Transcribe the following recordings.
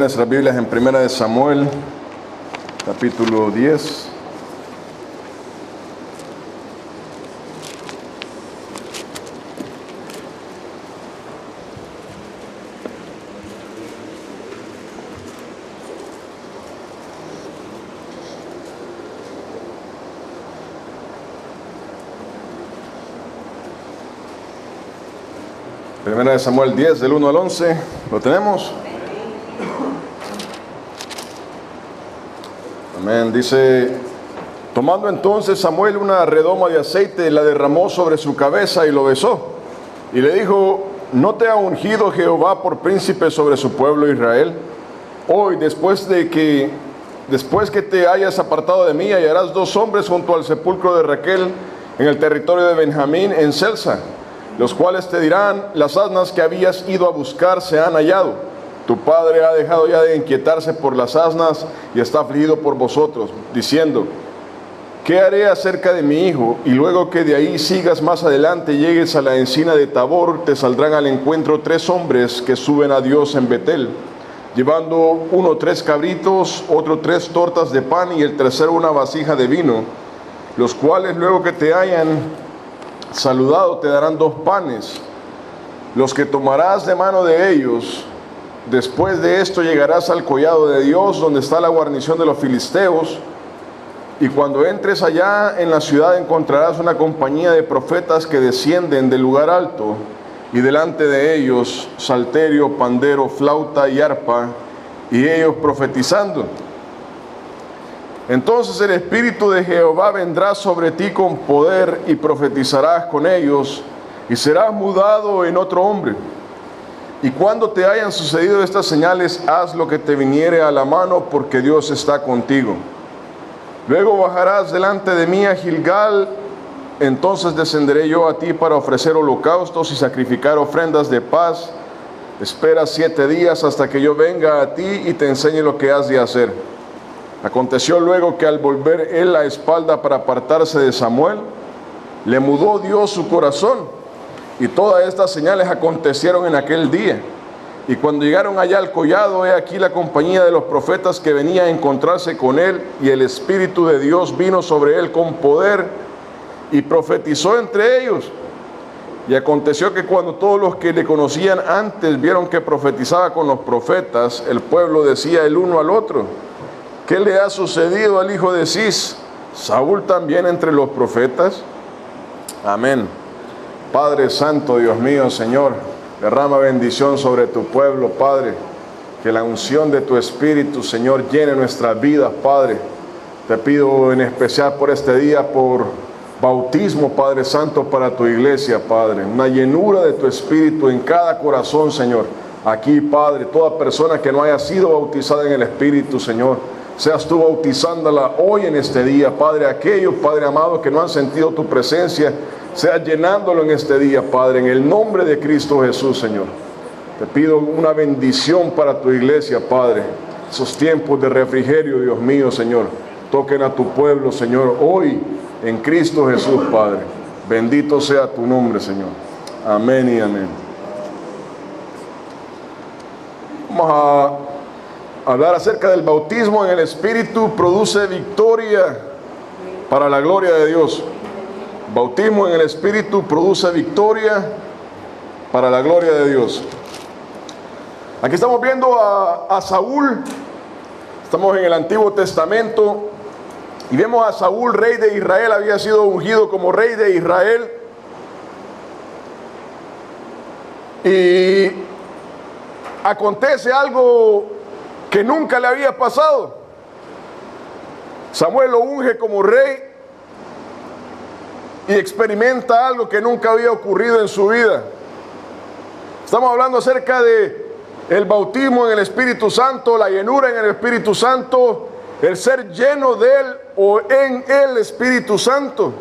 nuestras Biblias en Primera de Samuel, capítulo 10. Primera de Samuel 10, del 1 al 11, ¿lo tenemos? Amén. Dice: tomando entonces Samuel una redoma de aceite, la derramó sobre su cabeza y lo besó. Y le dijo: ¿no te ha ungido Jehová por príncipe sobre su pueblo Israel? Hoy, después que te hayas apartado de mí, hallarás 2 hombres junto al sepulcro de Raquel en el territorio de Benjamín, en Selsa, los cuales te dirán: las asnas que habías ido a buscar se han hallado. Tu padre ha dejado ya de inquietarse por las asnas y está afligido por vosotros, diciendo: ¿qué haré acerca de mi hijo? Y luego que de ahí sigas más adelante, llegues a la encina de Tabor, te saldrán al encuentro 3 hombres que suben a Dios en Betel, llevando uno 3 cabritos, otro 3 tortas de pan y el tercero una vasija de vino, los cuales luego que te hayan saludado te darán 2 panes, los que tomarás de mano de ellos. Después de esto llegarás al collado de Dios, donde está la guarnición de los filisteos, y cuando entres allá en la ciudad encontrarás una compañía de profetas que descienden del lugar alto, y delante de ellos salterio, pandero, flauta y arpa, y ellos profetizando. Entonces el Espíritu de Jehová vendrá sobre ti con poder, y profetizarás con ellos, y serás mudado en otro hombre. Y cuando te hayan sucedido estas señales, haz lo que te viniere a la mano, porque Dios está contigo. Luego bajarás delante de mí a Gilgal, entonces descenderé yo a ti para ofrecer holocaustos y sacrificar ofrendas de paz. Espera 7 días hasta que yo venga a ti y te enseñe lo que has de hacer. Aconteció luego que al volver él la espalda para apartarse de Samuel, le mudó Dios su corazón. Y todas estas señales acontecieron en aquel día. Y cuando llegaron allá al collado, he aquí la compañía de los profetas que venía a encontrarse con él, y el Espíritu de Dios vino sobre él con poder, y profetizó entre ellos. Y aconteció que cuando todos los que le conocían antes vieron que profetizaba con los profetas, el pueblo decía el uno al otro: ¿qué le ha sucedido al hijo de Cis? ¿Saúl también entre los profetas? Amén. Padre santo, Dios mío, Señor, derrama bendición sobre tu pueblo, Padre. Que la unción de tu Espíritu, Señor, llene nuestras vidas, Padre. Te pido en especial por este día, por bautismo, Padre Santo, para tu iglesia, Padre. Una llenura de tu Espíritu en cada corazón, Señor. Aquí, Padre, toda persona que no haya sido bautizada en el Espíritu, Señor, seas tú bautizándola hoy en este día, Padre. Aquellos, Padre amado, que no han sentido tu presencia, sea llenándolo en este día, Padre, en el nombre de Cristo Jesús, Señor. Te pido una bendición para tu iglesia, Padre. Esos tiempos de refrigerio, Dios mío, Señor, toquen a tu pueblo, Señor, hoy en Cristo Jesús, Padre. Bendito sea tu nombre, Señor. Amén y amén. Vamos a hablar acerca del bautismo en el Espíritu. Produce victoria para la gloria de Dios. Bautismo en el Espíritu produce victoria para la gloria de Dios. Aquí estamos viendo a Saúl. Estamos en el Antiguo Testamento y vemos a Saúl, rey de Israel. Había sido ungido como rey de Israel, y acontece algo que nunca le había pasado. Samuel lo unge como rey y experimenta algo que nunca había ocurrido en su vida. Estamos hablando acerca de el bautismo en el Espíritu Santo, la llenura en el Espíritu Santo, el ser lleno de Él o en el Espíritu Santo.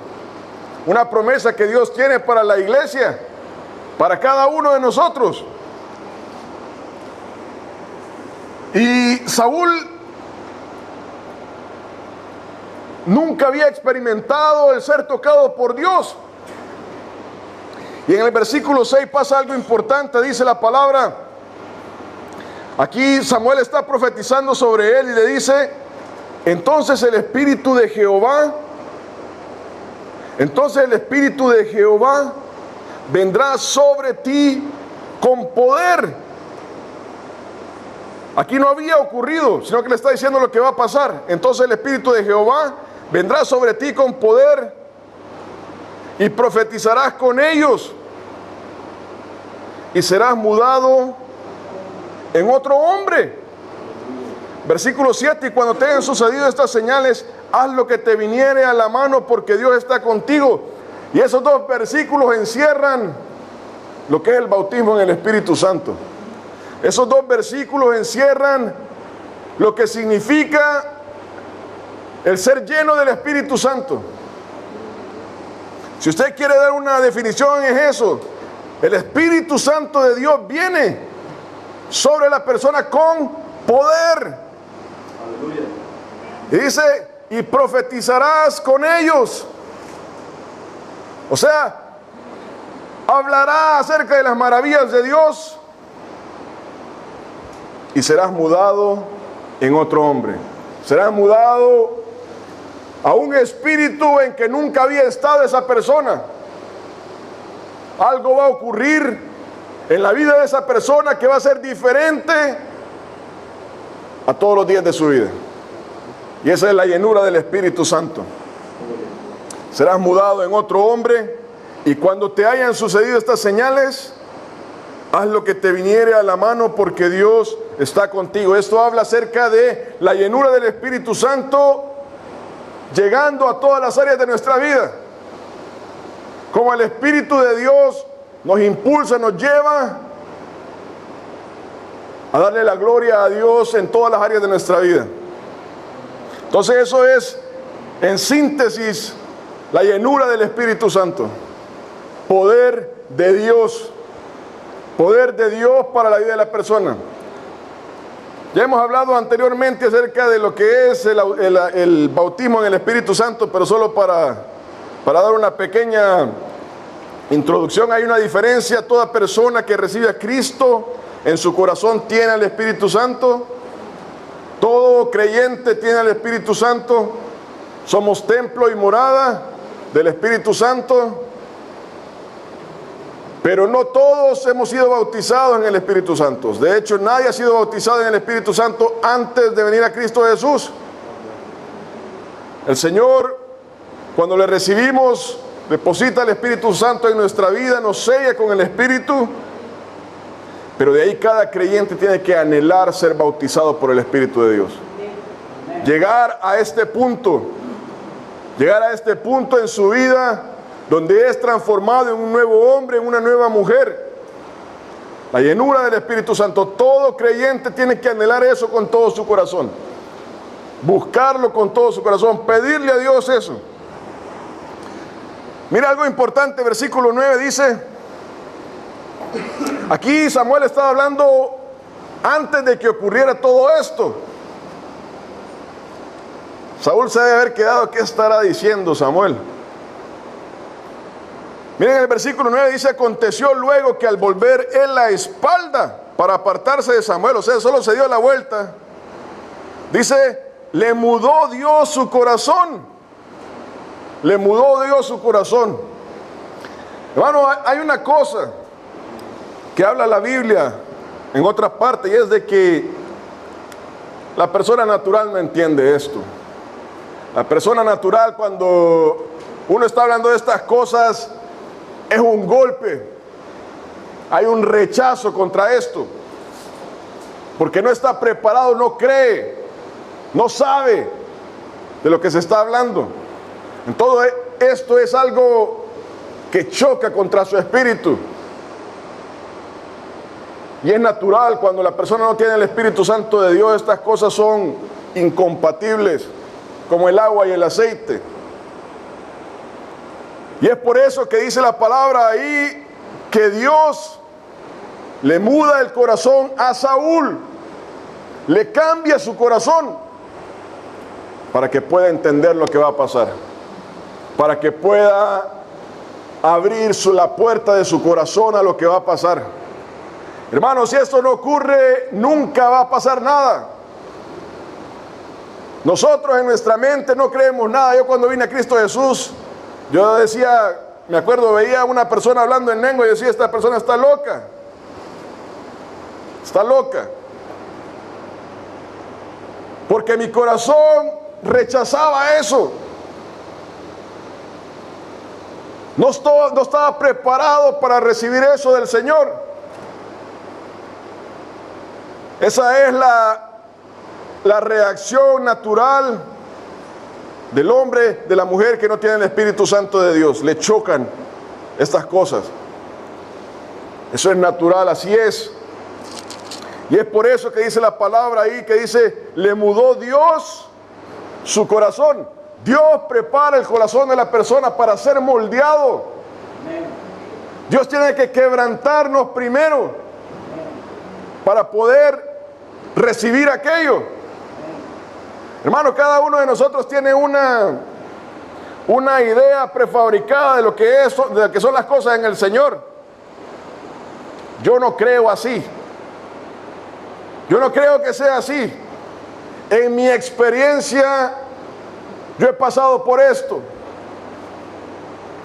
Una promesa que Dios tiene para la iglesia, para cada uno de nosotros. Y Saúl nunca había experimentado el ser tocado por Dios. Y en el versículo 6 pasa algo importante. Dice la palabra: Aquí Samuel está profetizando sobre él y le dice, entonces el Espíritu de Jehová vendrá sobre ti con poder. Aquí no había ocurrido, sino que le está diciendo lo que va a pasar. Entonces el Espíritu de Jehová vendrá sobre ti con poder y profetizarás con ellos y serás mudado en otro hombre. Versículo 7, y cuando te hayan sucedido estas señales, haz lo que te viniere a la mano, porque Dios está contigo. Y esos dos versículos encierran lo que es el bautismo en el Espíritu Santo. Esos dos versículos encierran lo que significa el ser lleno del Espíritu Santo. Si usted quiere dar una definición, es eso. El Espíritu Santo de Dios viene sobre la persona con poder. Y dice, y profetizarás con ellos. O sea, hablará acerca de las maravillas de Dios y serás mudado en otro hombre. Serás mudado a un espíritu en que nunca había estado esa persona. Algo va a ocurrir en la vida de esa persona que va a ser diferente a todos los días de su vida. Y esa es la llenura del Espíritu Santo. Serás mudado en otro hombre, y cuando te hayan sucedido estas señales, haz lo que te viniere a la mano, porque Dios está contigo. Esto habla acerca de la llenura del Espíritu Santo llegando a todas las áreas de nuestra vida. Como el Espíritu de Dios nos impulsa, nos lleva a darle la gloria a Dios en todas las áreas de nuestra vida. Entonces eso es, en síntesis, la llenura del Espíritu Santo. Poder de Dios. Poder de Dios para la vida de la persona. Ya hemos hablado anteriormente acerca de lo que es el bautismo en el Espíritu Santo, pero solo para dar una pequeña introducción. Hay una diferencia. Toda persona que recibe a Cristo en su corazón tiene al Espíritu Santo. Todo creyente tiene al Espíritu Santo. Somos templo y morada del Espíritu Santo. Pero no todos hemos sido bautizados en el Espíritu Santo. De hecho, nadie ha sido bautizado en el Espíritu Santo antes de venir a Cristo Jesús. El Señor, cuando le recibimos, deposita el Espíritu Santo en nuestra vida, nos sella con el Espíritu. Pero de ahí cada creyente tiene que anhelar ser bautizado por el Espíritu de Dios. Llegar a este punto en su vida, donde es transformado en un nuevo hombre, en una nueva mujer. La llenura del Espíritu Santo. Todo creyente tiene que anhelar eso con todo su corazón. Buscarlo con todo su corazón. Pedirle a Dios eso. Mira algo importante, versículo 9 dice, aquí Samuel estaba hablando antes de que ocurriera todo esto. Saúl se debe haber quedado, ¿qué estará diciendo Samuel? Miren el versículo 9, dice, aconteció luego que al volver él la espalda para apartarse de Samuel, o sea, solo se dio la vuelta, dice, le mudó Dios su corazón. Le mudó Dios su corazón. Hermano, hay una cosa que habla la Biblia en otra parte, y es de que la persona natural no entiende esto. La persona natural, cuando uno está hablando de estas cosas, es un golpe. Hay un rechazo contra esto, porque no está preparado, no cree, no sabe de lo que se está hablando. En todo esto es algo que choca contra su espíritu. Y es natural, cuando la persona no tiene el Espíritu Santo de Dios, estas cosas son incompatibles, como el agua y el aceite. Y es por eso que dice la palabra ahí que Dios le muda el corazón a Saúl, le cambia su corazón para que pueda entender lo que va a pasar, para que pueda abrir la puerta de su corazón a lo que va a pasar. Hermanos, si esto no ocurre, nunca va a pasar nada. Nosotros en nuestra mente no creemos nada. Yo cuando vine a Cristo Jesús, yo decía, me acuerdo, veía a una persona hablando en lengua y decía, esta persona está loca. Está loca. Porque mi corazón rechazaba eso. No estaba preparado para recibir eso del Señor. Esa es la reacción natural del hombre, de la mujer que no tiene el Espíritu Santo de Dios. Le chocan estas cosas. Eso es natural, así es. Y es por eso que dice la palabra ahí, que dice, le mudó Dios su corazón. Dios prepara el corazón de la persona para ser moldeado. Dios tiene que quebrantarnos primero para poder recibir aquello. Hermano, cada uno de nosotros tiene una idea prefabricada de lo que son las cosas en el Señor. Yo no creo así. Yo no creo que sea así. En mi experiencia, yo he pasado por esto.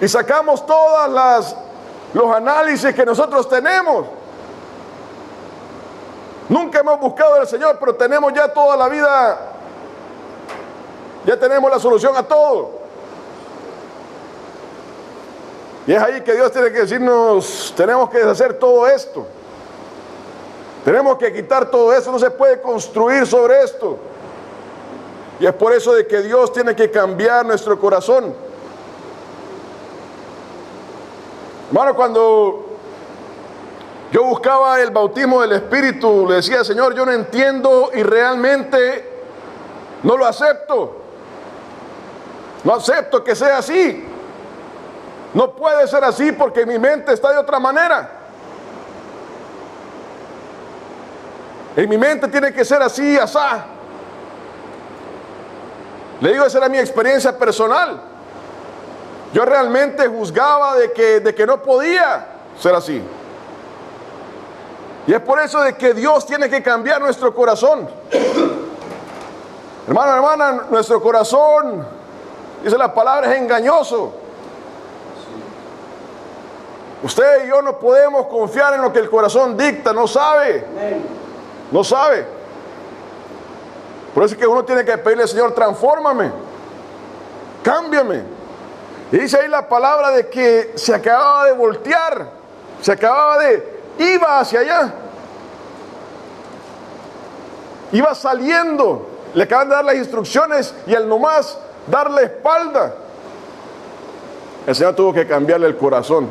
Y sacamos todos los análisis que nosotros tenemos. Nunca hemos buscado al Señor, pero tenemos ya toda la vida. Ya tenemos la solución a todo. Y es ahí que Dios tiene que decirnos, tenemos que deshacer todo esto. Tenemos que quitar todo eso, no se puede construir sobre esto. Y es por eso de que Dios tiene que cambiar nuestro corazón. Hermano, cuando yo buscaba el bautismo del Espíritu, le decía, Señor, yo no entiendo y realmente no lo acepto. No acepto que sea así. No puede ser así porque mi mente está de otra manera. En mi mente tiene que ser así, asá. Le digo, esa era mi experiencia personal. Yo realmente juzgaba de que no podía ser así. Y es por eso de que Dios tiene que cambiar nuestro corazón. Hermano, hermana, nuestro corazón, dice la palabra, es engañoso. Usted y yo no podemos confiar en lo que el corazón dicta, no sabe. No sabe. Por eso es que uno tiene que pedirle al Señor, transfórmame, cámbiame. Y dice ahí la palabra de que se acababa de voltear, iba hacia allá, iba saliendo, le acaban de dar las instrucciones y al nomás darle espalda, el Señor tuvo que cambiarle el corazón,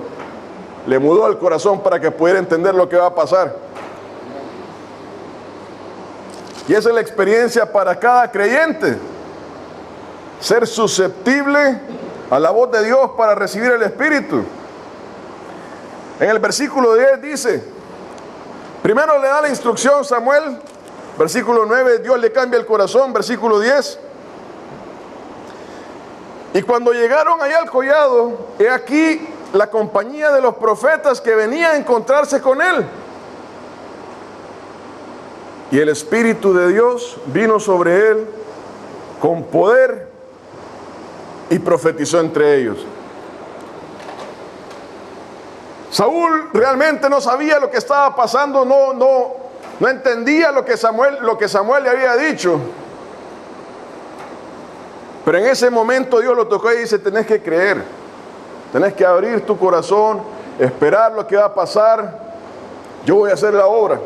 le mudó el corazón para que pudiera entender lo que va a pasar. Y esa es la experiencia para cada creyente. Ser susceptible a la voz de Dios para recibir el Espíritu. En el versículo 10 dice, primero le da la instrucción Samuel, versículo 9, Dios le cambia el corazón, versículo 10. Y cuando llegaron allá al collado, he aquí la compañía de los profetas que venía a encontrarse con él. Y el Espíritu de Dios vino sobre él con poder y profetizó entre ellos. Saúl realmente no sabía lo que estaba pasando, no entendía lo que Samuel le había dicho. Pero en ese momento Dios lo tocó y dice, tenés que creer, tenés que abrir tu corazón, esperar lo que va a pasar, yo voy a hacer la obra.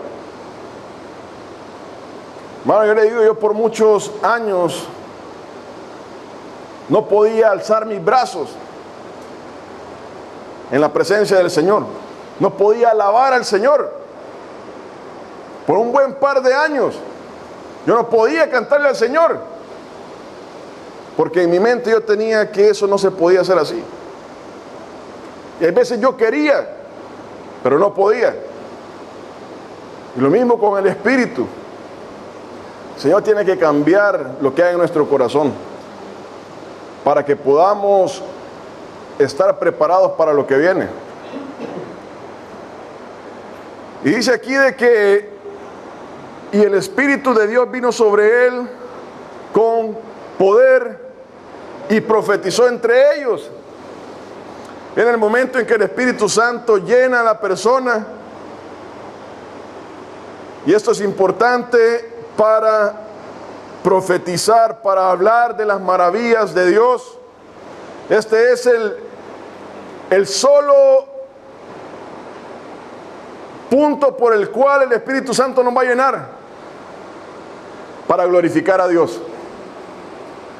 Hermano, yo le digo, yo por muchos años no podía alzar mis brazos en la presencia del Señor. No podía alabar al Señor. Por un buen par de años yo no podía cantarle al Señor. Porque en mi mente yo tenía que eso no se podía hacer así. Y a veces yo quería, pero no podía. Y lo mismo con el Espíritu. El Señor tiene que cambiar lo que hay en nuestro corazón para que podamos estar preparados para lo que viene. Y dice aquí de que, y el Espíritu de Dios vino sobre él con poder y profetizó entre ellos. En el momento en que el Espíritu Santo llena a la persona, y esto es importante para profetizar, para hablar de las maravillas de Dios. Este es el solo punto por el cual el Espíritu Santo nos va a llenar para glorificar a Dios.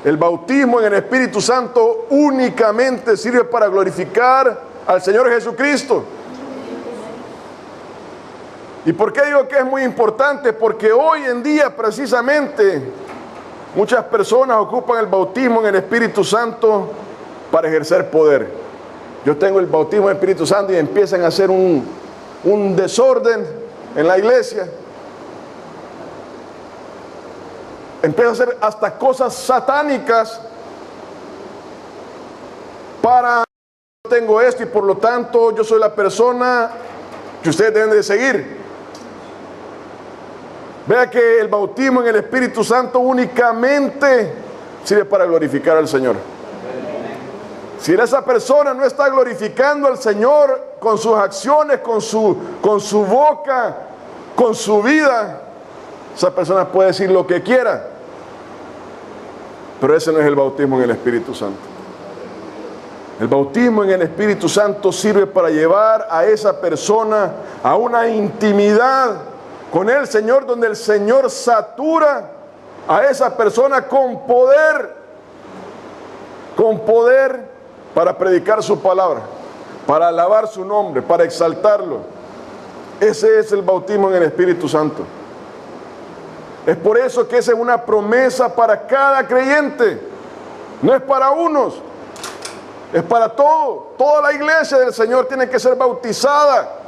El bautismo en el Espíritu Santo únicamente sirve para glorificar al Señor Jesucristo. ¿Y por qué digo que es muy importante? Porque hoy en día precisamente muchas personas ocupan el bautismo en el Espíritu Santo para ejercer poder. Yo tengo el bautismo en el Espíritu Santo y empiezan a hacer un desorden en la iglesia. Empiezan a hacer hasta cosas satánicas para yo tengo esto y por lo tanto yo soy la persona que ustedes deben de seguir. Vea que el bautismo en el Espíritu Santo únicamente sirve para glorificar al Señor. Si esa persona no está glorificando al Señor con sus acciones, con su boca, con su vida, esa persona puede decir lo que quiera, pero ese no es el bautismo en el Espíritu Santo. El bautismo en el Espíritu Santo sirve para llevar a esa persona a una intimidad con el Señor, donde el Señor satura a esa persona con poder para predicar su palabra, para alabar su nombre, para exaltarlo. Ese es el bautismo en el Espíritu Santo. Es por eso que esa es una promesa para cada creyente. No es para unos, es para todo. Toda la iglesia del Señor tiene que ser bautizada.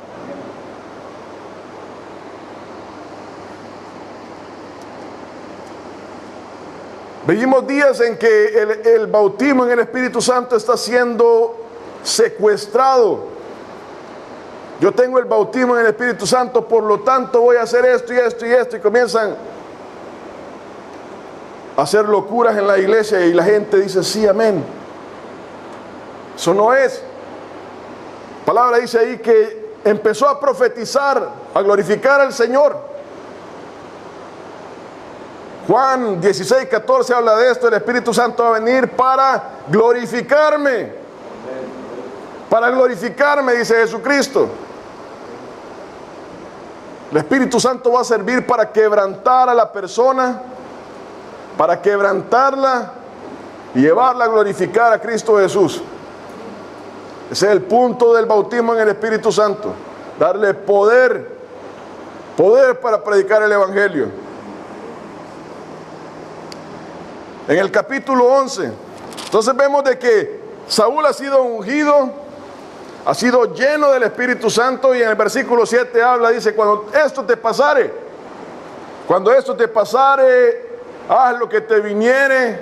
Vivimos días en que el bautismo en el Espíritu Santo está siendo secuestrado. Yo tengo el bautismo en el Espíritu Santo, por lo tanto voy a hacer esto y esto y esto, y comienzan a hacer locuras en la iglesia y la gente dice sí, amén. Eso no es. La palabra dice ahí que empezó a profetizar, a glorificar al Señor. Juan 16:14 habla de esto. El Espíritu Santo va a venir para glorificarme. Para glorificarme, dice Jesucristo. El Espíritu Santo va a servir para quebrantar a la persona, para quebrantarla y llevarla a glorificar a Cristo Jesús. Ese es el punto del bautismo en el Espíritu Santo. Darle poder para predicar el Evangelio. En el capítulo 11, entonces vemos de que Saúl ha sido ungido, ha sido lleno del Espíritu Santo, y en el versículo 7 habla, dice, cuando esto te pasare, haz lo que te viniere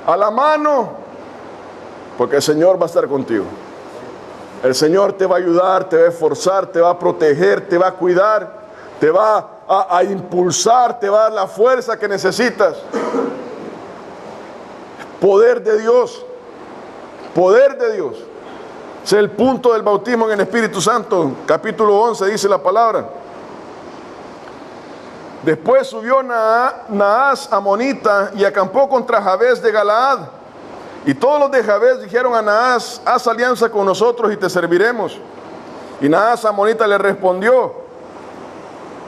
a la mano, porque el Señor va a estar contigo. El Señor te va a ayudar, te va a esforzar, te va a proteger, te va a cuidar, te va a impulsar, te va a dar la fuerza que necesitas. Poder de Dios, poder de Dios. Ese es el punto del bautismo en el Espíritu Santo. Capítulo 11 dice la palabra. Después subió Naas amonita y acampó contra Jabes de Galaad. Y todos los de Jabes dijeron a Naas, haz alianza con nosotros y te serviremos. Y Naas amonita le respondió,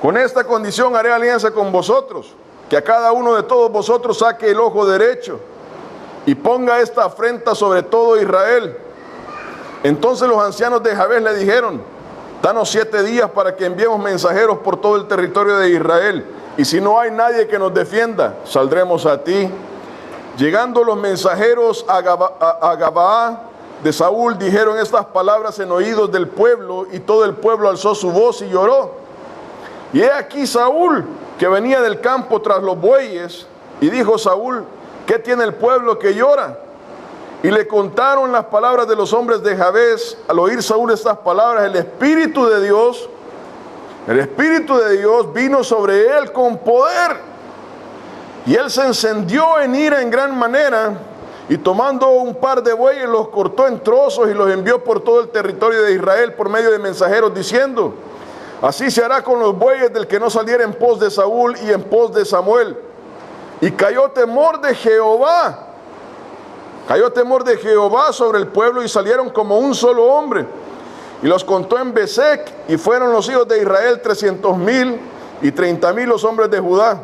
con esta condición haré alianza con vosotros, que a cada uno de todos vosotros saque el ojo derecho y ponga esta afrenta sobre todo Israel. Entonces los ancianos de Jabes le dijeron, danos 7 días para que enviemos mensajeros por todo el territorio de Israel, y si no hay nadie que nos defienda, saldremos a ti. Llegando los mensajeros a Gabaa de Saúl, dijeron estas palabras en oídos del pueblo, y todo el pueblo alzó su voz y lloró. Y he aquí Saúl, que venía del campo tras los bueyes, y dijo Saúl, ¿qué tiene el pueblo que llora? Y le contaron las palabras de los hombres de Jabes. Al oír Saúl estas palabras, el Espíritu de Dios El Espíritu de Dios vino sobre él con poder, y él se encendió en ira en gran manera, y tomando un par de bueyes los cortó en trozos y los envió por todo el territorio de Israel por medio de mensajeros, diciendo: así se hará con los bueyes del que no saliera en pos de Saúl y en pos de Samuel. Y cayó temor de Jehová sobre el pueblo, y salieron como un solo hombre. Y los contó en Besec, y fueron los hijos de Israel 300,000, y 30,000 los hombres de Judá.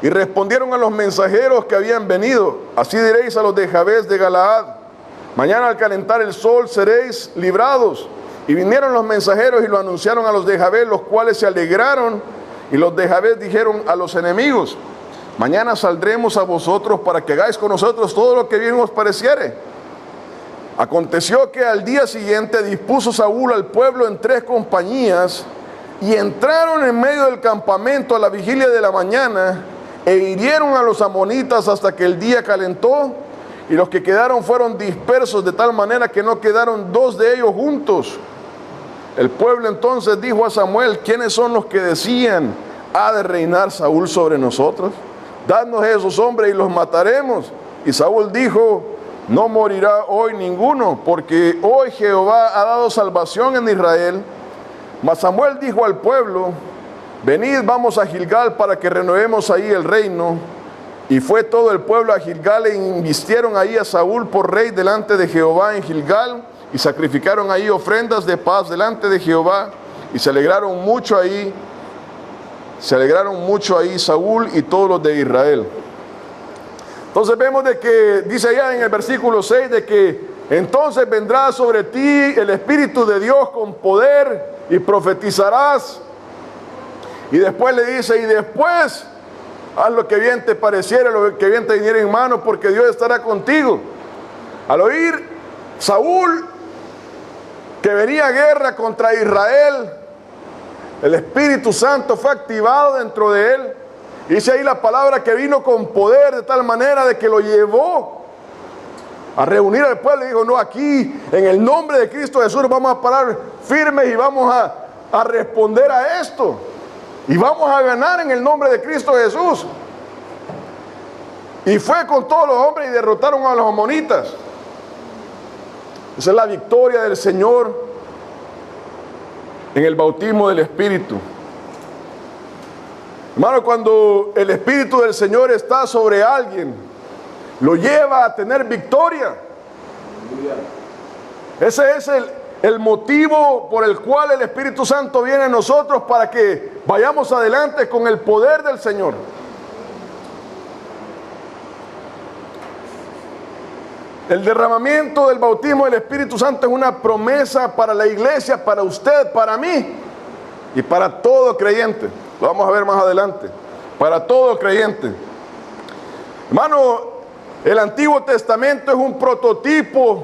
Y respondieron a los mensajeros que habían venido: así diréis a los de Jabes de Galaad: mañana al calentar el sol seréis librados. Y vinieron los mensajeros y lo anunciaron a los de Jabes, los cuales se alegraron. Y los de Jabes dijeron a los enemigos: mañana saldremos a vosotros para que hagáis con nosotros todo lo que bien os pareciere. Aconteció que al día siguiente dispuso Saúl al pueblo en 3 compañías, y entraron en medio del campamento a la vigilia de la mañana, e hirieron a los amonitas hasta que el día calentó, y los que quedaron fueron dispersos de tal manera que no quedaron 2 de ellos juntos. El pueblo entonces dijo a Samuel: ¿quiénes son los que decían: ha de reinar Saúl sobre nosotros? Dadnos esos hombres y los mataremos. Y Saúl dijo: no morirá hoy ninguno, porque hoy Jehová ha dado salvación en Israel. Mas Samuel dijo al pueblo: venid, vamos a Gilgal para que renovemos ahí el reino. Y fue todo el pueblo a Gilgal, e invistieron ahí a Saúl por rey delante de Jehová en Gilgal, y sacrificaron ahí ofrendas de paz delante de Jehová, y se alegraron mucho ahí Saúl y todos los de Israel. Entonces vemos de que, dice allá en el versículo 6, de que entonces vendrá sobre ti el Espíritu de Dios con poder, y profetizarás. Y después le dice: y después haz lo que bien te pareciera, lo que bien te viniera en mano, porque Dios estará contigo. Al oír Saúl que venía guerra contra Israel, el Espíritu Santo fue activado dentro de él. Dice ahí la palabra que vino con poder, de tal manera de que lo llevó a reunir al pueblo y dijo: no, aquí en el nombre de Cristo Jesús vamos a parar firmes y vamos a responder a esto, y vamos a ganar en el nombre de Cristo Jesús. Y fue con todos los hombres y derrotaron a los amonitas. Esa es la victoria del Señor en el bautismo del Espíritu. Hermano, cuando el Espíritu del Señor está sobre alguien, lo lleva a tener victoria. Ese es el motivo por el cual el Espíritu Santo viene a nosotros, para que vayamos adelante con el poder del Señor. El derramamiento del bautismo del Espíritu Santo es una promesa para la iglesia, para usted, para mí y para todo creyente. Lo vamos a ver más adelante. Para todo creyente. Hermano, el Antiguo Testamento es un prototipo,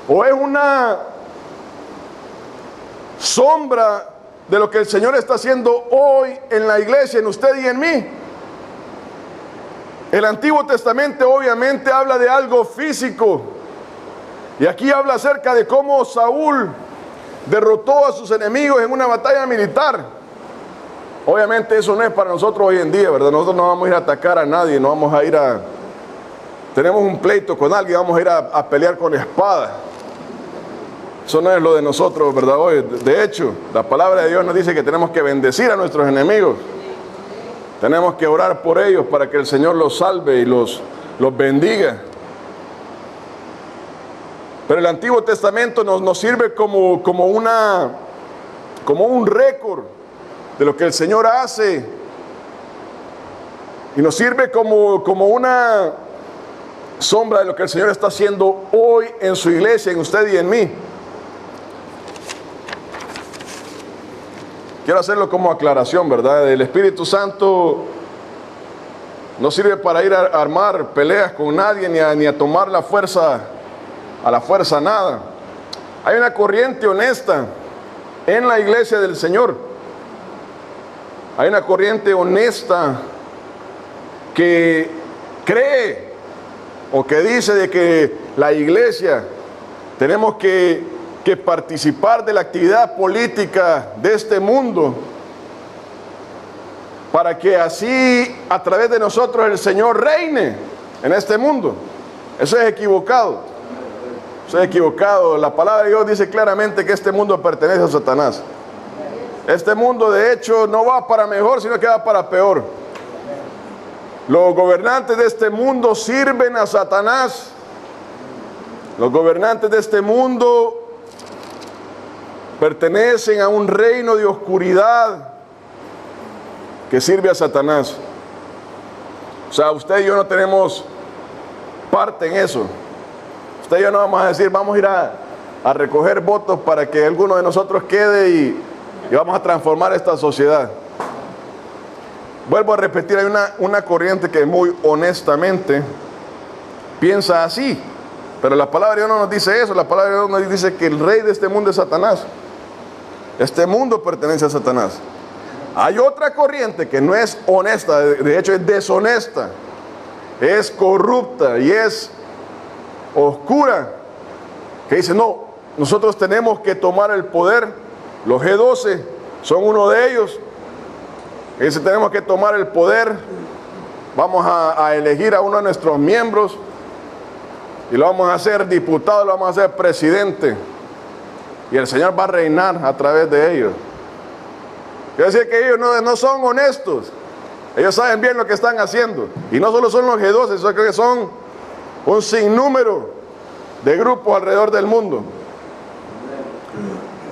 o es una sombra de lo que el Señor está haciendo hoy en la iglesia, en usted y en mí. El Antiguo Testamento obviamente habla de algo físico, y aquí habla acerca de cómo Saúl derrotó a sus enemigos en una batalla militar. Obviamente eso no es para nosotros hoy en día, ¿verdad? Nosotros no vamos a ir a atacar a nadie, no vamos a ir a... Tenemos un pleito con alguien, vamos a ir a pelear con espada. Eso no es lo de nosotros, ¿verdad? Hoy, de hecho, la palabra de Dios nos dice que tenemos que bendecir a nuestros enemigos. Tenemos que orar por ellos para que el Señor los salve y los bendiga. Pero el Antiguo Testamento nos sirve como un récord de lo que el Señor hace, y nos sirve como una sombra de lo que el Señor está haciendo hoy en su iglesia, en usted y en mí. Quiero hacerlo como aclaración, ¿verdad? El Espíritu Santo no sirve para ir a armar peleas con nadie, ni a tomar a la fuerza nada. Hay una corriente honesta en la iglesia del Señor. Hay una corriente honesta que cree, o que dice de que la iglesia tenemos que que participar de la actividad política de este mundo, para que así a través de nosotros el Señor reine en este mundo. Eso es equivocado. Eso es equivocado. La palabra de Dios dice claramente que este mundo pertenece a Satanás. Este mundo de hecho no va para mejor, sino que va para peor. Los gobernantes de este mundo sirven a Satanás. Los gobernantes de este mundo pertenecen a un reino de oscuridad que sirve a Satanás. O sea, usted y yo no tenemos parte en eso. Usted y yo no vamos a decir, vamos a ir a recoger votos para que alguno de nosotros quede y vamos a transformar esta sociedad. Vuelvo a repetir, hay una corriente que muy honestamente piensa así. Pero la palabra de Dios no nos dice eso. La palabra de Dios nos dice que el rey de este mundo es Satanás. Este mundo pertenece a Satanás. Hay otra corriente que no es honesta, de hecho es deshonesta, es corrupta y es oscura, que dice, no, nosotros tenemos que tomar el poder. Los G12 son uno de ellos. Que dice, tenemos que tomar el poder, vamos a elegir a uno de nuestros miembros y lo vamos a hacer diputado, lo vamos a hacer presidente, y el Señor va a reinar a través de ellos. Quiere decir que ellos no son honestos. Ellos saben bien lo que están haciendo. Y no solo son los G12, sino que son un sinnúmero de grupos alrededor del mundo.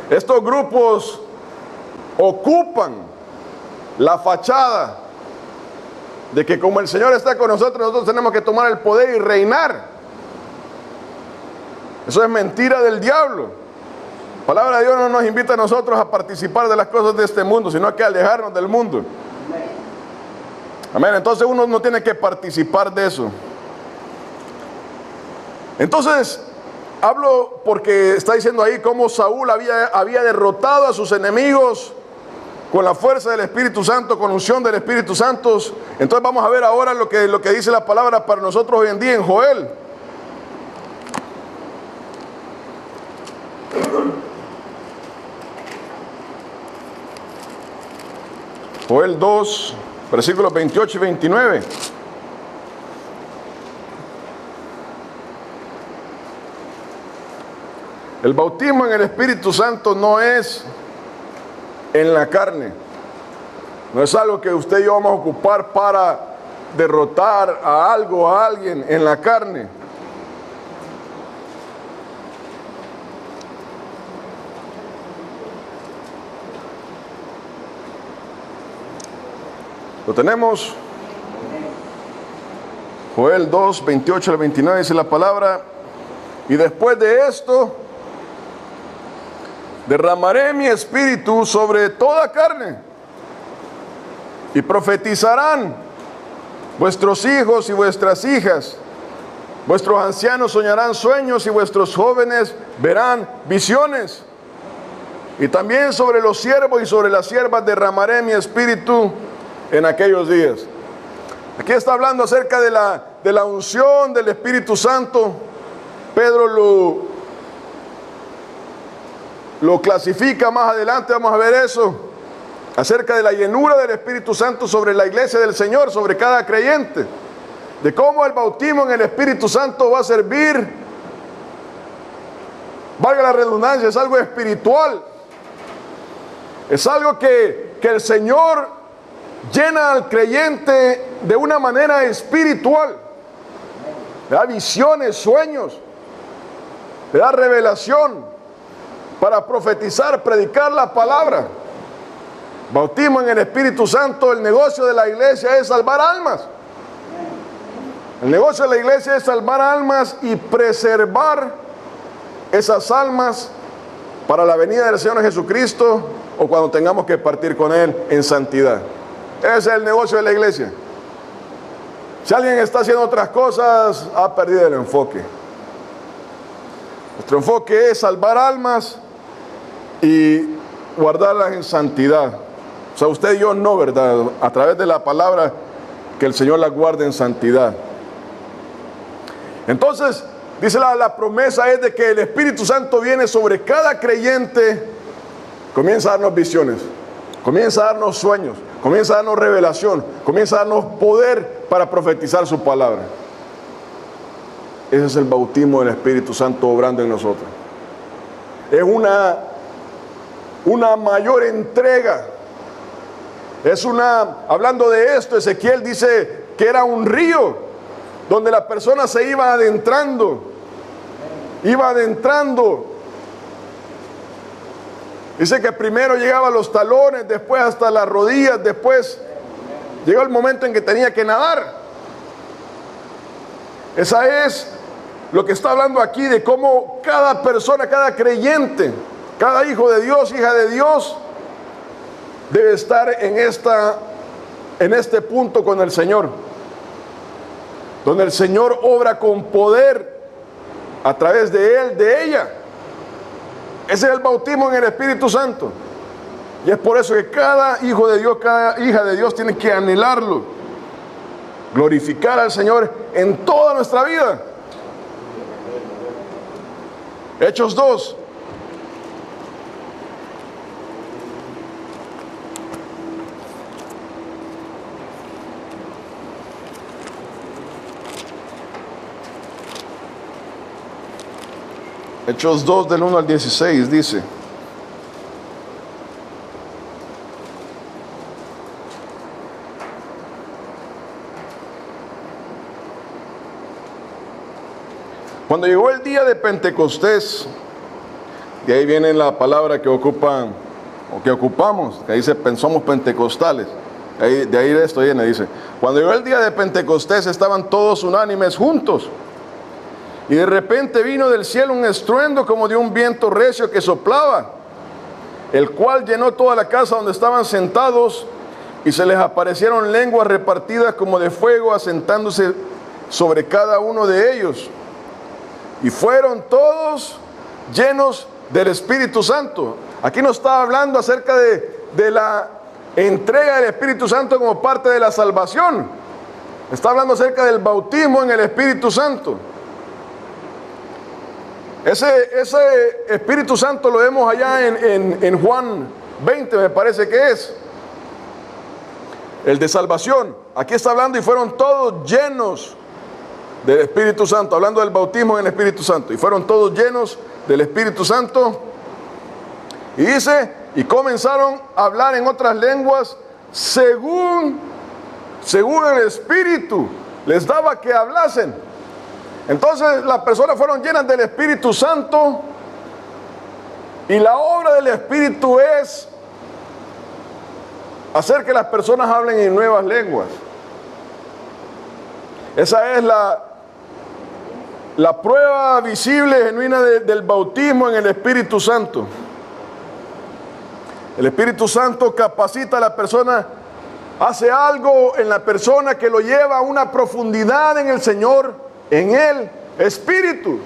Estos grupos ocupan la fachada de que como el Señor está con nosotros tenemos que tomar el poder y reinar. Eso es mentira del diablo. La palabra de Dios no nos invita a nosotros a participar de las cosas de este mundo, sino a que alejarnos del mundo. Amén. Entonces uno no tiene que participar de eso. Entonces, hablo porque está diciendo ahí cómo Saúl había derrotado a sus enemigos con la fuerza del Espíritu Santo, con unción del Espíritu Santo. Entonces vamos a ver ahora lo que dice la palabra para nosotros hoy en día en Joel. Joel 2, versículos 28 y 29. El bautismo en el Espíritu Santo no es en la carne. No es algo que usted y yo vamos a ocupar para derrotar a algo o a alguien en la carne. Lo tenemos. Joel 2, 28 al 29 dice la palabra: y después de esto derramaré mi espíritu sobre toda carne, y profetizarán vuestros hijos y vuestras hijas, vuestros ancianos soñarán sueños y vuestros jóvenes verán visiones. Y también sobre los siervos y sobre las siervas derramaré mi espíritu en aquellos días. Aquí está hablando acerca de la unción del Espíritu Santo. Pedro lo clasifica más adelante, vamos a ver eso, acerca de la llenura del Espíritu Santo sobre la iglesia del Señor, sobre cada creyente, de cómo el bautismo en el Espíritu Santo va a servir, valga la redundancia, es algo espiritual, es algo que el Señor llena al creyente de una manera espiritual, le da visiones, sueños, le da revelación para profetizar, predicar la palabra. Bautismo en el Espíritu Santo. El negocio de la iglesia es salvar almas. El negocio de la iglesia es salvar almas y preservar esas almas para la venida del Señor Jesucristo o cuando tengamos que partir con Él en santidad. Ese es el negocio de la iglesia. Si alguien está haciendo otras cosas, ha perdido el enfoque. Nuestro enfoque es salvar almas y guardarlas en santidad. O sea, usted y yo no, ¿verdad? A través de la palabra, que el Señor las guarde en santidad. Entonces, Dice la promesa es de que el Espíritu Santo viene sobre cada creyente, comienza a darnos visiones, comienza a darnos sueños, comienza a darnos revelación, comienza a darnos poder para profetizar su palabra. Ese es el bautismo del Espíritu Santo obrando en nosotros. Es una mayor entrega. Hablando de esto, Ezequiel dice que era un río donde la persona se iba adentrando. Dice que primero llegaba a los talones, después hasta las rodillas, después llegó el momento en que tenía que nadar. Esa es lo que está hablando aquí, de cómo cada persona, cada creyente, cada hijo de Dios, hija de Dios, debe estar en este punto con el Señor, donde el Señor obra con poder a través de él, de ella. Ese es el bautismo en el Espíritu Santo. Y es por eso que cada hijo de Dios, cada hija de Dios tiene que anhelarlo, glorificar al Señor en toda nuestra vida. Hechos 2. Hechos 2 del 1 al 16 dice: cuando llegó el día de Pentecostés, de ahí viene la palabra que ocupan o que ocupamos, que dice somos pentecostales, de ahí esto viene, dice: cuando llegó el día de Pentecostés estaban todos unánimes juntos. Y de repente vino del cielo un estruendo como de un viento recio que soplaba, el cual llenó toda la casa donde estaban sentados, y se les aparecieron lenguas repartidas como de fuego, asentándose sobre cada uno de ellos. Y fueron todos llenos del Espíritu Santo. Aquí nos está hablando acerca de la entrega del Espíritu Santo como parte de la salvación. Está hablando acerca del bautismo en el Espíritu Santo. Ese Espíritu Santo lo vemos allá en Juan 20, me parece que es. El de salvación. Aquí está hablando y fueron todos llenos del Espíritu Santo, hablando del bautismo en el Espíritu Santo. Y fueron todos llenos del Espíritu Santo. Y dice, y comenzaron a hablar en otras lenguas según el Espíritu les daba que hablasen. Entonces las personas fueron llenas del Espíritu Santo, y la obra del Espíritu es hacer que las personas hablen en nuevas lenguas. Esa es la prueba visible, genuina del bautismo en el Espíritu Santo. El Espíritu Santo capacita a la persona, hace algo en la persona que lo lleva a una profundidad en el Señor, en el Espíritu.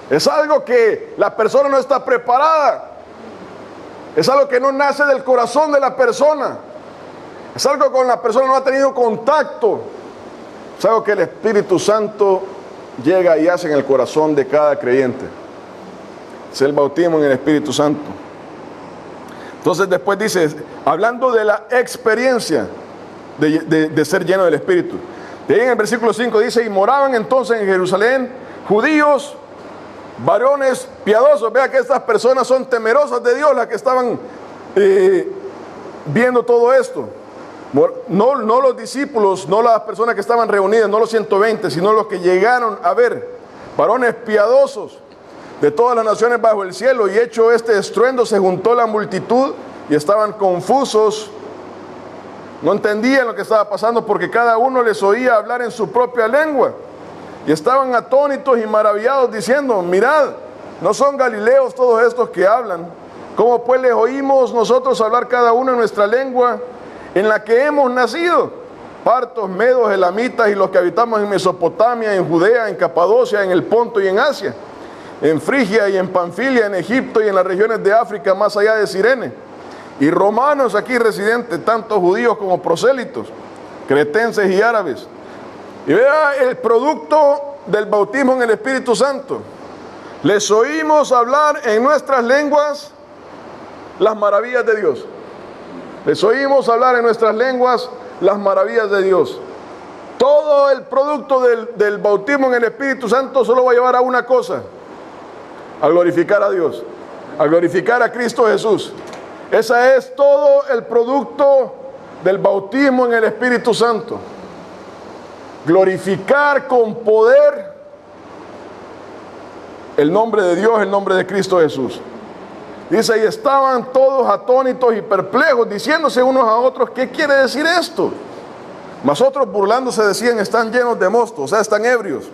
Es algo que la persona no está preparada. Es algo que no nace del corazón de la persona. Es algo con la persona no ha tenido contacto. Es algo que el Espíritu Santo llega y hace en el corazón de cada creyente. Es el bautismo en el Espíritu Santo. Entonces después dice, hablando de la experiencia de ser lleno del Espíritu. De ahí en el versículo 5 dice, y moraban entonces en Jerusalén judíos, varones piadosos. Vea que estas personas son temerosas de Dios, las que estaban viendo todo esto. No los discípulos, no las personas que estaban reunidas, no los 120, sino los que llegaron a ver, varones piadosos de todas las naciones bajo el cielo. Y hecho este estruendo, se juntó la multitud y estaban confusos. No entendían lo que estaba pasando, porque cada uno les oía hablar en su propia lengua. Y estaban atónitos y maravillados, diciendo, mirad, ¿no son galileos todos estos que hablan? ¿Cómo pues les oímos nosotros hablar cada uno en nuestra lengua en la que hemos nacido? Partos, medos, elamitas y los que habitamos en Mesopotamia, en Judea, en Capadocia, en el Ponto y en Asia, en Frigia y en Panfilia, en Egipto y en las regiones de África más allá de Cirene. Y romanos aquí residentes, tanto judíos como prosélitos, cretenses y árabes. Y vea el producto del bautismo en el Espíritu Santo. Les oímos hablar en nuestras lenguas las maravillas de Dios. Les oímos hablar en nuestras lenguas las maravillas de Dios. Todo el producto del bautismo en el Espíritu Santo solo va a llevar a una cosa: a glorificar a Dios, a glorificar a Cristo Jesús. Ese es todo el producto del bautismo en el Espíritu Santo. Glorificar con poder el nombre de Dios, el nombre de Cristo Jesús. Dice, y estaban todos atónitos y perplejos, diciéndose unos a otros, ¿qué quiere decir esto? Mas otros burlándose decían, están llenos de mosto, o sea, están ebrios,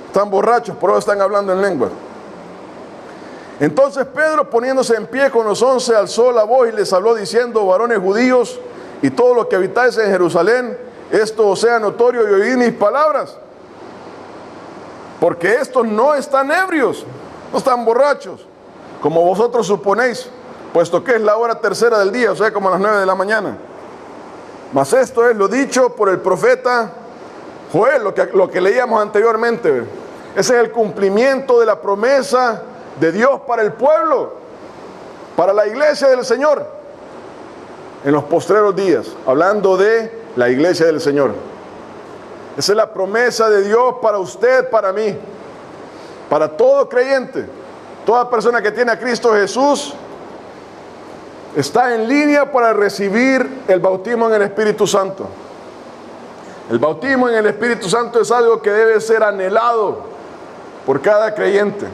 están borrachos, por eso están hablando en lengua. Entonces Pedro, poniéndose en pie con los 11, alzó la voz y les habló diciendo, varones judíos y todos los que habitáis en Jerusalén, esto os sea notorio y oíd mis palabras, porque estos no están ebrios, no están borrachos, como vosotros suponéis, puesto que es la hora tercera del día, o sea, como a las 9 de la mañana. Mas esto es lo dicho por el profeta Joel, lo que leíamos anteriormente. Ese es el cumplimiento de la promesa de Dios para el pueblo, para la iglesia del Señor, en los postreros días, hablando de la iglesia del Señor. Esa es la promesa de Dios para usted, para mí, para todo creyente. Toda persona que tiene a Cristo Jesús está en línea para recibir el bautismo en el Espíritu Santo. El bautismo en el Espíritu Santo es algo que debe ser anhelado por cada creyente.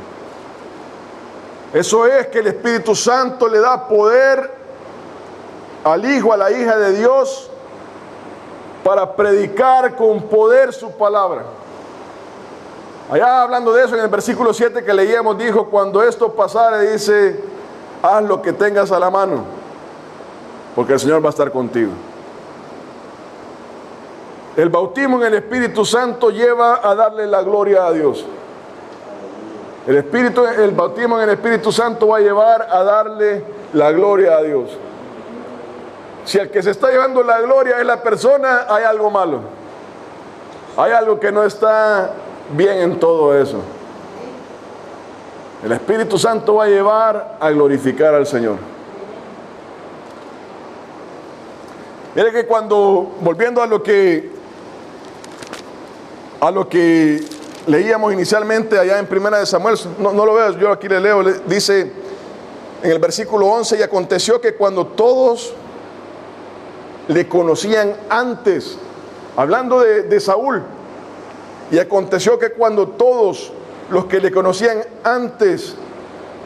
Eso es que el Espíritu Santo le da poder al hijo, a la hija de Dios, para predicar con poder su palabra. Allá hablando de eso, en el versículo 7 que leíamos, dijo, cuando esto pasare, dice, haz lo que tengas a la mano, porque el Señor va a estar contigo. El bautismo en el Espíritu Santo lleva a darle la gloria a Dios. El bautismo en el Espíritu Santo va a llevar a darle la gloria a Dios. Si el que se está llevando la gloria es la persona, hay algo malo. Hay algo que no está bien en todo eso. El Espíritu Santo va a llevar a glorificar al Señor. Mire que cuando, volviendo a lo que leíamos inicialmente allá en Primera de Samuel, no lo veo, yo aquí le leo, dice en el versículo 11, y aconteció que cuando todos le conocían antes, hablando de Saúl, y aconteció que cuando todos los que le conocían antes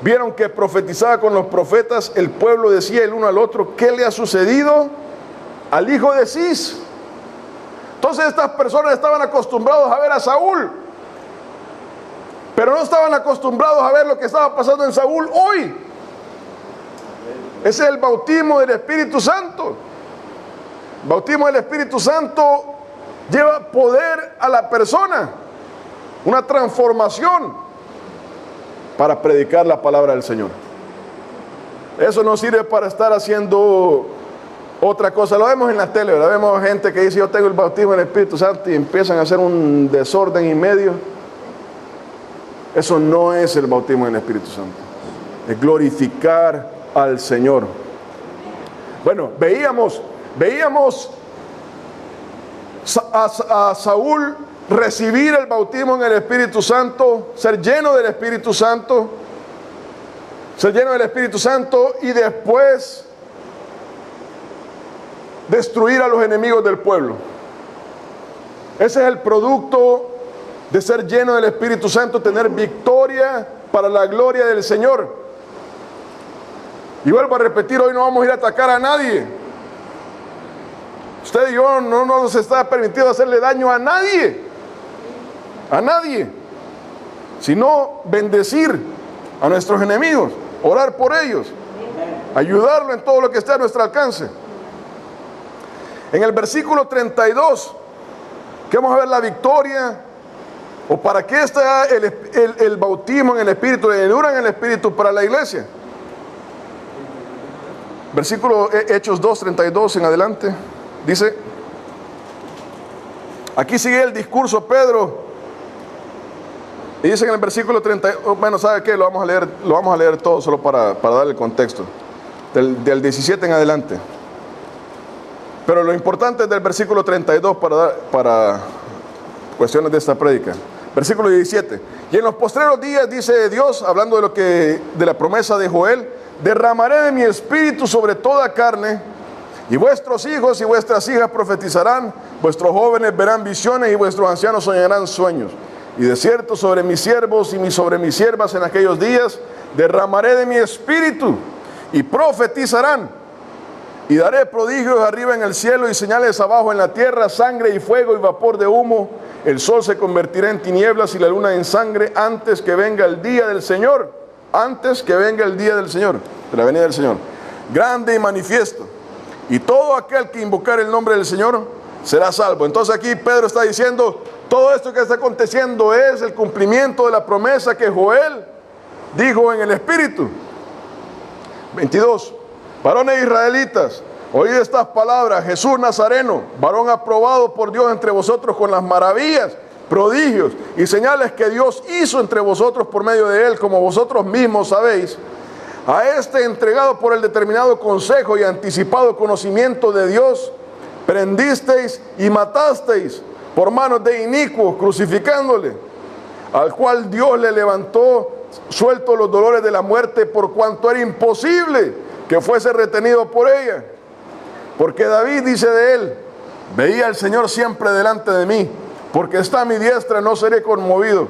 vieron que profetizaba con los profetas, el pueblo decía el uno al otro, ¿qué le ha sucedido al hijo de Cis? Entonces estas personas estaban acostumbrados a ver a Saúl, pero no estaban acostumbrados a ver lo que estaba pasando en Saúl hoy. Ese es el bautismo del Espíritu Santo. El bautismo del Espíritu Santo lleva poder a la persona, una transformación para predicar la palabra del Señor. Eso no sirve para estar haciendo otra cosa. Lo vemos en la tele, ¿verdad? Vemos gente que dice yo tengo el bautismo del Espíritu Santo y empiezan a hacer un desorden y medio. Eso no es el bautismo del Espíritu Santo. Es glorificar al Señor. Bueno, veíamos a Saúl recibir el bautismo en el Espíritu Santo, ser lleno del Espíritu Santo, y después destruir a los enemigos del pueblo. Ese es el producto de ser lleno del Espíritu Santo, tener victoria para la gloria del Señor. Y vuelvo a repetir, hoy no vamos a ir a atacar a nadie. Usted y yo no nos está permitido hacerle daño a nadie, sino bendecir a nuestros enemigos, orar por ellos, ayudarlo en todo lo que esté a nuestro alcance. En el versículo 32, que vamos a ver la victoria, o para qué está el bautismo en el Espíritu, la llenura en el Espíritu para la iglesia. Versículo Hechos 2, 32 en adelante. Dice, aquí sigue el discurso Pedro Y dice en el versículo 30, bueno, ¿sabe qué? Lo vamos a leer todo solo para darle el contexto. Del 17 en adelante. Pero lo importante es del versículo 32 para cuestiones de esta prédica. Versículo 17. Y en los postreros días, dice Dios, hablando de la promesa de Joel, derramaré de mi espíritu sobre toda carne, y vuestros hijos y vuestras hijas profetizarán, vuestros jóvenes verán visiones y vuestros ancianos soñarán sueños. Y de cierto sobre mis siervos y sobre mis siervas en aquellos días derramaré de mi espíritu y profetizarán. Y daré prodigios arriba en el cielo y señales abajo en la tierra, sangre y fuego y vapor de humo. El sol se convertirá en tinieblas y la luna en sangre antes que venga el día del Señor. Antes que venga el día del Señor, de la venida del Señor. Grande y manifiesto. Y todo aquel que invocar el nombre del Señor será salvo. Entonces aquí Pedro está diciendo, todo esto que está aconteciendo es el cumplimiento de la promesa que Joel dijo en el Espíritu. 22. Varones israelitas, oíd estas palabras. Jesús Nazareno, varón aprobado por Dios entre vosotros con las maravillas, prodigios y señales que Dios hizo entre vosotros por medio de él, como vosotros mismos sabéis. A este entregado por el determinado consejo y anticipado conocimiento de Dios, prendisteis y matasteis por manos de inicuos, crucificándole, al cual Dios le levantó, suelto los dolores de la muerte, por cuanto era imposible que fuese retenido por ella. Porque David dice de él, veía al Señor siempre delante de mí, porque está a mi diestra, no seré conmovido.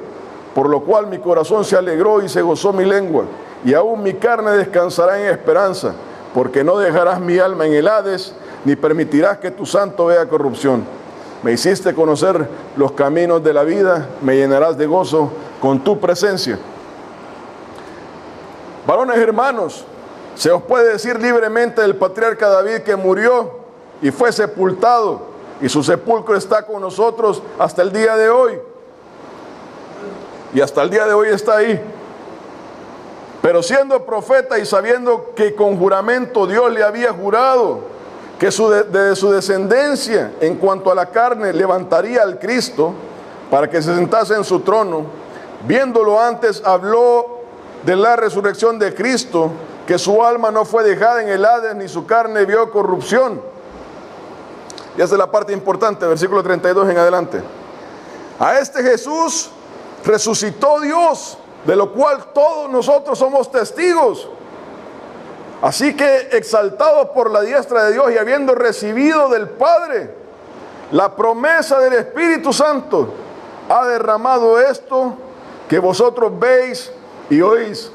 Por lo cual mi corazón se alegró y se gozó mi lengua, y aún mi carne descansará en esperanza, porque no dejarás mi alma en el Hades, ni permitirás que tu santo vea corrupción. Me hiciste conocer los caminos de la vida, me llenarás de gozo con tu presencia. Varones hermanos, se os puede decir libremente del patriarca David, que murió y fue sepultado, y su sepulcro está con nosotros hasta el día de hoy. Y hasta el día de hoy está ahí. Pero siendo profeta y sabiendo que con juramento Dios le había jurado que de su descendencia en cuanto a la carne levantaría al Cristo para que se sentase en su trono, viéndolo antes habló de la resurrección de Cristo, que su alma no fue dejada en el Hades, ni su carne vio corrupción. Y esa es la parte importante, versículo 32 en adelante. A este Jesús resucitó Dios, de lo cual todos nosotros somos testigos. Así que, exaltado por la diestra de Dios y habiendo recibido del Padre la promesa del Espíritu Santo, ha derramado esto que vosotros veis y oís.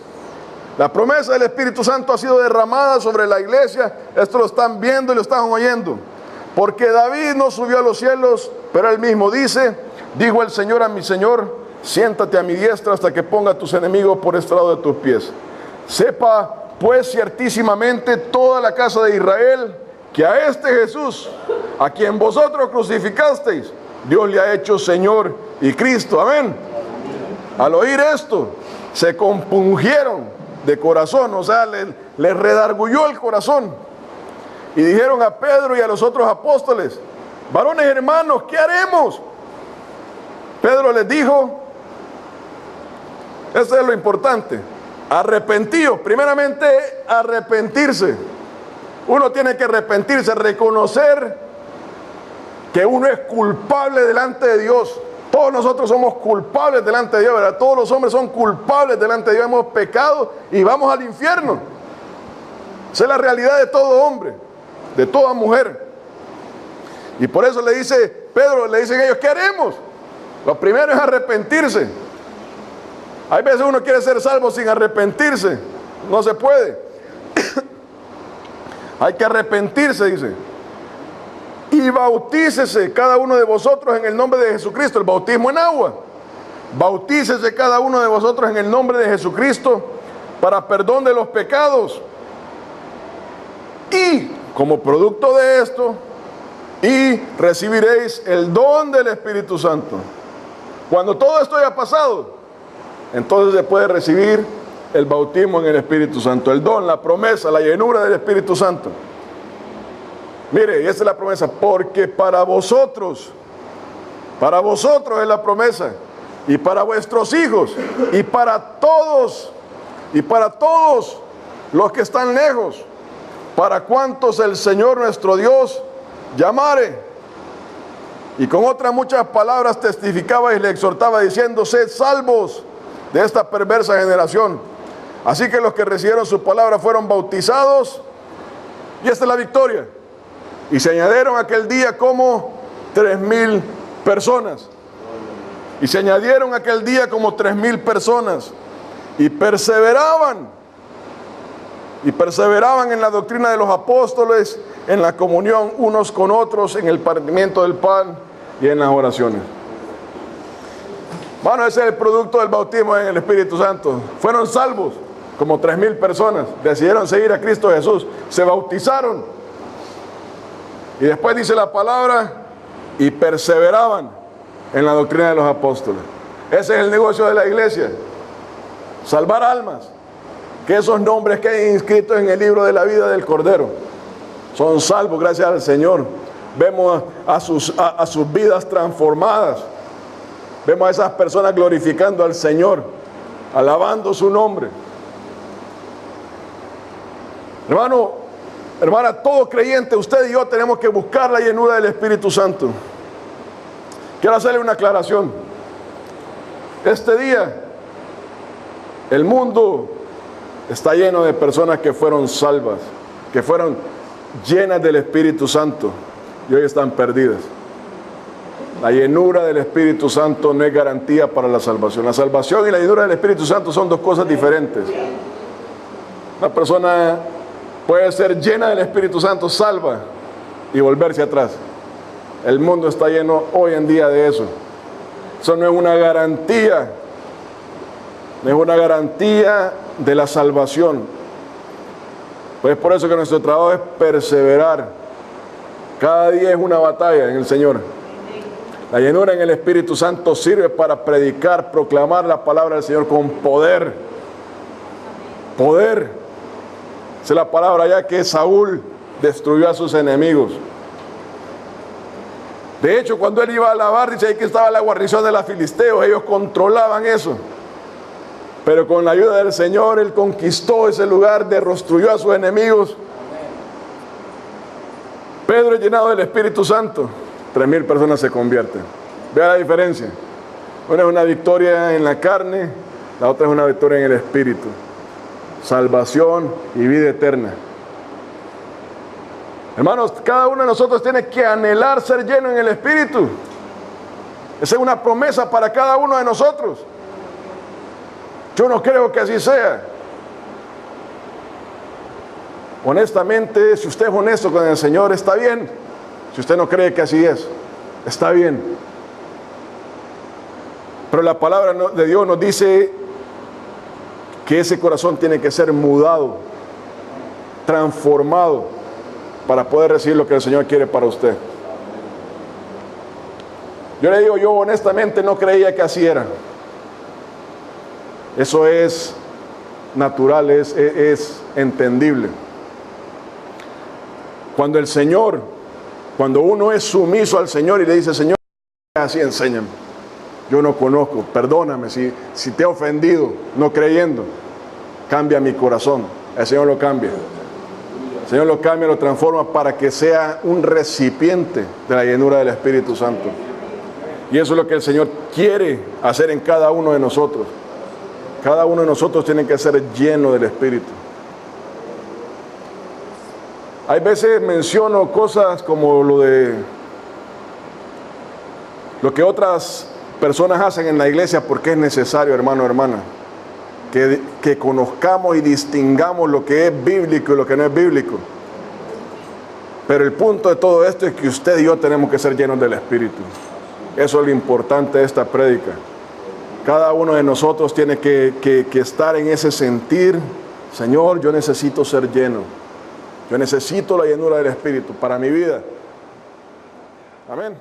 La promesa del Espíritu Santo ha sido derramada sobre la iglesia. Esto lo están viendo y lo están oyendo. Porque David no subió a los cielos, pero él mismo dice, dijo el Señor a mi Señor, siéntate a mi diestra hasta que ponga a tus enemigos por estrado de tus pies. Sepa pues ciertísimamente toda la casa de Israel que a este Jesús, a quien vosotros crucificasteis, Dios le ha hecho Señor y Cristo. Amén. Al oír esto, se compungieron de corazón, o sea, les redarguyó el corazón. Y dijeron a Pedro y a los otros apóstoles, varones hermanos, ¿qué haremos? Pedro les dijo, eso es lo importante, arrepentidos. Primeramente, arrepentirse. Uno tiene que arrepentirse, reconocer que uno es culpable delante de Dios. Todos nosotros somos culpables delante de Dios, ¿verdad? Todos los hombres son culpables delante de Dios, hemos pecado y vamos al infierno. Esa es la realidad de todo hombre, de toda mujer. Y por eso le dice Pedro, le dicen ellos, ¿qué haremos? Lo primero es arrepentirse. Hay veces uno quiere ser salvo sin arrepentirse, no se puede. Hay que arrepentirse, dice. Y bautícese cada uno de vosotros en el nombre de Jesucristo, el bautismo en agua. Bautícese cada uno de vosotros en el nombre de Jesucristo para perdón de los pecados. Y como producto de esto, y recibiréis el don del Espíritu Santo. Cuando todo esto haya pasado, entonces se puede recibir el bautismo en el Espíritu Santo, el don, la promesa, la llenura del Espíritu Santo. Mire, y esa es la promesa, porque para vosotros es la promesa, y para vuestros hijos, y para todos los que están lejos, para cuantos el Señor nuestro Dios llamare. Y con otras muchas palabras testificaba y le exhortaba diciendo: sed salvos de esta perversa generación. Así que los que recibieron su palabra fueron bautizados, y esta es la victoria. Y se añadieron aquel día como 3,000 personas. Y se añadieron aquel día como 3,000 personas. Y perseveraban en la doctrina de los apóstoles, en la comunión unos con otros, en el partimiento del pan y en las oraciones. Bueno, ese es el producto del bautismo en el Espíritu Santo. Fueron salvos como 3,000 personas, decidieron seguir a Cristo Jesús, se bautizaron. Y después dice la palabra, y perseveraban en la doctrina de los apóstoles. Ese es el negocio de la iglesia: salvar almas, que esos nombres que hay inscritos en el libro de la vida del Cordero son salvos gracias al Señor. Vemos a sus vidas transformadas, vemos a esas personas glorificando al Señor, alabando su nombre. Hermano, hermana, todo creyente, usted y yo tenemos que buscar la llenura del Espíritu Santo. Quiero hacerle una aclaración. Este día el mundo está lleno de personas que fueron salvas, que fueron llenas del Espíritu Santo, y hoy están perdidas. La llenura del Espíritu Santo no es garantía para la salvación. La salvación y la llenura del Espíritu Santo son dos cosas diferentes. Una persona puede ser llena del Espíritu Santo, salva, y volverse atrás. El mundo está lleno hoy en día de eso. Eso no es una garantía. No es una garantía de la salvación. Pues por eso que nuestro trabajo es perseverar. Cada día es una batalla en el Señor. La llenura en el Espíritu Santo sirve para predicar, proclamar la palabra del Señor con poder. Poder. Esa es la palabra ya que Saúl destruyó a sus enemigos. De hecho, cuando él iba a alabar, dice ahí que estaba la guarnición de los filisteos. Ellos controlaban eso. Pero con la ayuda del Señor, él conquistó ese lugar, destruyó a sus enemigos. Pedro es llenado del Espíritu Santo. 3,000 personas se convierten. Vea la diferencia. Una es una victoria en la carne, la otra es una victoria en el Espíritu. Salvación y vida eterna. Hermanos, cada uno de nosotros tiene que anhelar ser lleno en el Espíritu. Esa es una promesa para cada uno de nosotros. Yo no creo que así sea. Honestamente, si usted es honesto con el Señor, está bien. Si usted no cree que así es, está bien. Pero la palabra de Dios nos dice que ese corazón tiene que ser mudado, transformado, para poder recibir lo que el Señor quiere para usted. Yo le digo, yo honestamente no creía que así era. Eso es natural, es entendible. Cuando el Señor, cuando uno es sumiso al Señor y le dice: Señor, así enséñame, yo no conozco, perdóname si te he ofendido no creyendo, cambia mi corazón. El Señor lo cambia. El Señor lo cambia, lo transforma para que sea un recipiente de la llenura del Espíritu Santo. Y eso es lo que el Señor quiere hacer en cada uno de nosotros. Cada uno de nosotros tiene que ser lleno del Espíritu. Hay veces menciono cosas como lo que otras personas hacen en la iglesia, porque es necesario, hermano, hermana, que conozcamos y distingamos lo que es bíblico y lo que no es bíblico. Pero el punto de todo esto es que usted y yo tenemos que ser llenos del Espíritu. Eso es lo importante de esta prédica. Cada uno de nosotros tiene que estar en ese sentir: Señor, yo necesito ser lleno. Yo necesito la llenura del Espíritu para mi vida. Amén.